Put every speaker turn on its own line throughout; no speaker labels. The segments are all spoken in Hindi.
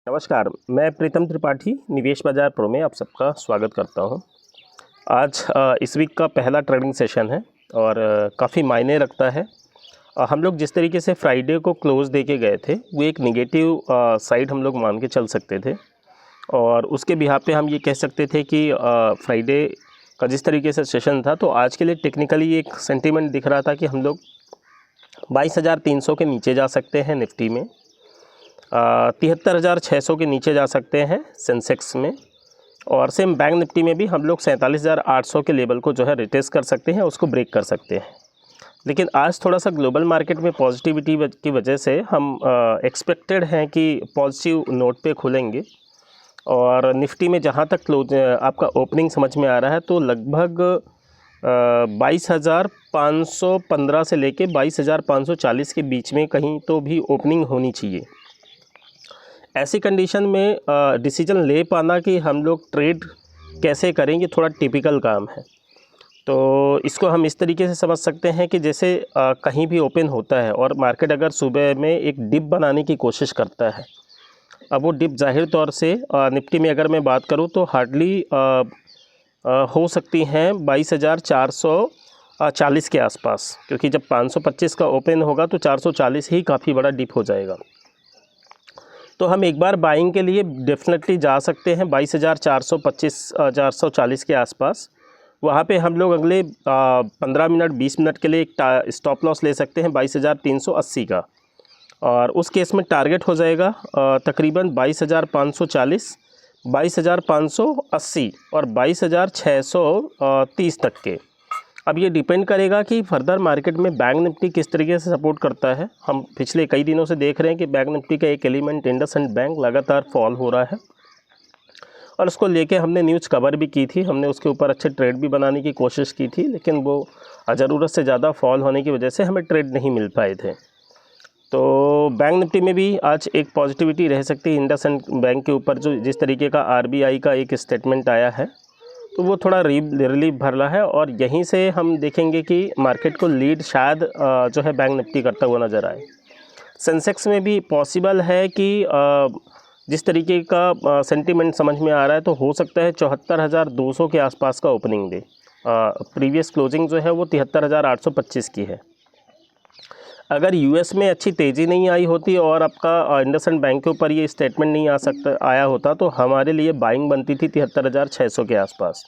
नमस्कार, मैं प्रीतम त्रिपाठी निवेश बाज़ार प्रो में आप सबका स्वागत करता हूं। आज इस वीक का पहला ट्रेडिंग सेशन है और काफ़ी मायने रखता है। हम लोग जिस तरीके से फ्राइडे को क्लोज़ देके गए थे वो एक नेगेटिव साइड हम लोग मान के चल सकते थे और उसके बिहाफ पे हम ये कह सकते थे कि फ्राइडे का जिस तरीके से सेशन था तो आज के लिए टेक्निकली एक सेंटीमेंट दिख रहा था कि हम लोग 22,300 के नीचे जा सकते हैं निफ्टी में, 73,600 के नीचे जा सकते हैं सेंसेक्स में, और सेम बैंक निफ्टी में भी हम लोग 47,800 के लेवल को जो है रिटेस्ट कर सकते हैं, उसको ब्रेक कर सकते हैं। लेकिन आज थोड़ा सा ग्लोबल मार्केट में पॉजिटिविटी की वजह से हम एक्सपेक्टेड हैं कि पॉजिटिव नोट पे खुलेंगे और निफ्टी में जहां तक क्लोज आपका ओपनिंग समझ में आ रहा है तो लगभग 22,515 से लेके 22,540 के बीच में कहीं तो भी ओपनिंग होनी चाहिए। ऐसी कंडीशन में डिसीजन ले पाना कि हम लोग ट्रेड कैसे करेंगे थोड़ा टिपिकल काम है। तो इसको हम इस तरीके से समझ सकते हैं कि जैसे कहीं भी ओपन होता है और मार्केट अगर सुबह में एक डिप बनाने की कोशिश करता है, अब वो डिप जाहिर तौर से निफ्टी में अगर मैं बात करूं तो हार्डली हो सकती हैं 22,440 के आसपास, क्योंकि जब 525 का ओपन होगा तो 440 ही काफ़ी बड़ा डिप हो जाएगा। तो हम एक बार बाइंग के लिए डेफिनेटली जा सकते हैं 22,440 के आसपास। वहाँ पे हम लोग अगले 15 मिनट 20 मिनट के लिए एक स्टॉप लॉस ले सकते हैं 22,380 का, और उस केस में टारगेट हो जाएगा तकरीबन 22,540, 22,580 और 22,630 तक के। अब ये डिपेंड करेगा कि फर्दर मार्केट में बैंक निफ्टी किस तरीके से सपोर्ट करता है। हम पिछले कई दिनों से देख रहे हैं कि बैंक निफ्टी का एक एलिमेंट इंडसइंड बैंक लगातार फॉल हो रहा है और उसको लेके हमने न्यूज़ कवर भी की थी, हमने उसके ऊपर अच्छे ट्रेड भी बनाने की कोशिश की थी, लेकिन वो ज़रूरत से ज़्यादा फॉल होने की वजह से हमें ट्रेड नहीं मिल पाए थे। तो बैंक निफ्टी में भी आज एक पॉजिटिविटी रह सकती है इंडसइंड बैंक के ऊपर, जो जिस तरीके का आरबीआई का एक स्टेटमेंट आया है तो वो थोड़ा रिलीफ भर रहा है और यहीं से हम देखेंगे कि मार्केट को लीड शायद जो है बैंक निफ्टी करता हुआ नज़र आए। सेंसेक्स में भी पॉसिबल है कि जिस तरीके का सेंटीमेंट समझ में आ रहा है तो हो सकता है 74,200 के आसपास का ओपनिंग दे। प्रीवियस क्लोजिंग जो है वो 73,825 की है। अगर यूएस में अच्छी तेज़ी नहीं आई होती और आपका इंडसइंड बैंक के ऊपर ये स्टेटमेंट नहीं आया होता तो हमारे लिए बाइंग बनती थी 73,600 के आसपास,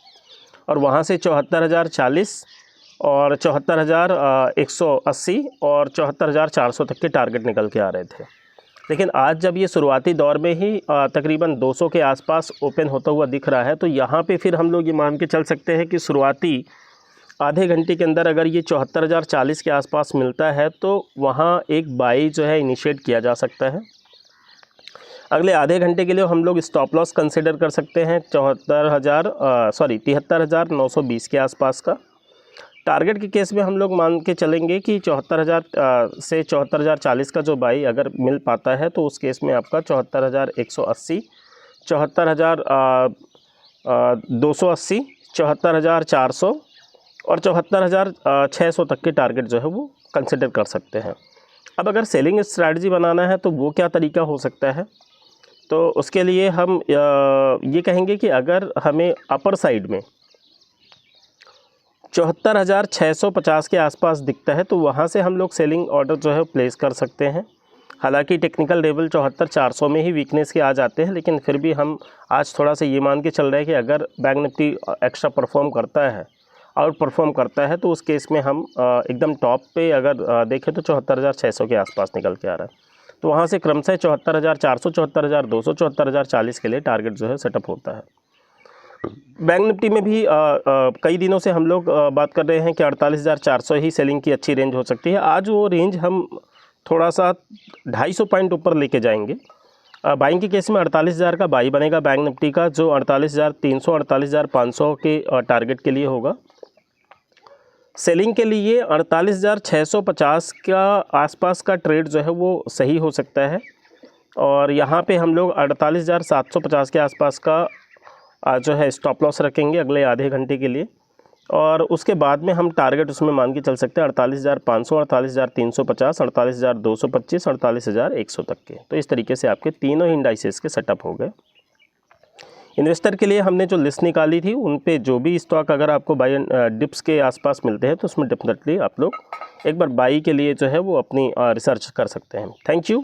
और वहाँ से 74,040 और 74,180 और 74,400 तक के टारगेट निकल के आ रहे थे। लेकिन आज जब ये शुरुआती दौर में ही तकरीबन 200 के आसपास ओपन होता हुआ दिख रहा है तो यहाँ पे फिर हम लोग ये मान के चल सकते हैं कि शुरुआती आधे घंटे के अंदर अगर ये 74,040 के आसपास मिलता है तो वहाँ एक बाई जो है इनिशिएट किया जा सकता है। अगले आधे घंटे के लिए हम लोग स्टॉप लॉस कंसिडर कर सकते हैं 73,920 के आसपास का। टारगेट के केस में हम लोग मान के चलेंगे कि 74,000 से 74,040 का जो बाई अगर मिल पाता है तो उस केस में आपका 74,180, 74,280, 74,400 और 74,600 तक के टारगेट जो है वो कंसिडर कर सकते हैं। अब अगर सेलिंग स्ट्रैटेजी बनाना है तो वो क्या तरीका हो सकता है, तो उसके लिए हम ये कहेंगे कि अगर हमें अपर साइड में 74,650 के आसपास दिखता है तो वहाँ से हम लोग सेलिंग ऑर्डर जो है प्लेस कर सकते हैं। हालांकि टेक्निकल लेवल 74,400 में ही वीकनेस के आ जाते हैं, लेकिन फिर भी हम आज थोड़ा सा ये मान के चल रहे हैं कि अगर बैंक निफ्टी एक्स्ट्रा परफॉर्म करता है, आउट परफॉर्म करता है, तो उस केस में हम एकदम टॉप पे अगर देखें तो 74,600 के आसपास निकल के आ रहा है। तो वहाँ से क्रमशः 74,400, 74,200, 74,040 के लिए टारगेट जो है सेटअप होता है। बैंक निफ्टी में भी कई दिनों से हम लोग बात कर रहे हैं कि 48,400 ही सेलिंग की अच्छी रेंज हो सकती है। आज वो रेंज हम थोड़ा सा 250 पॉइंट ऊपर लेके जाएंगे। बाइंग के केस में 48,000 का बाई बनेगा बैंक निफ्टी का, जो 48,300, 48,500 के टारगेट के लिए होगा। सेलिंग के लिए 48,650 का आसपास का ट्रेड जो है वो सही हो सकता है, और यहाँ पे हम लोग 48,750 के आसपास का जो है स्टॉप लॉस रखेंगे अगले आधे घंटे के लिए। और उसके बाद में हम टारगेट उसमें मान के चल सकते हैं 48,500, 48,350, 48,225, 48,100 तक के। तो इस तरीके से आपके तीनों इंडाइसेस के सेटअप हो गए। इन्वेस्टर के लिए हमने जो लिस्ट निकाली थी उन पे जो भी स्टॉक अगर आपको बाई डिप्स के आसपास मिलते हैं तो उसमें डेफिनेटली आप लोग एक बार बाई के लिए जो है वो अपनी रिसर्च कर सकते हैं। Thank you.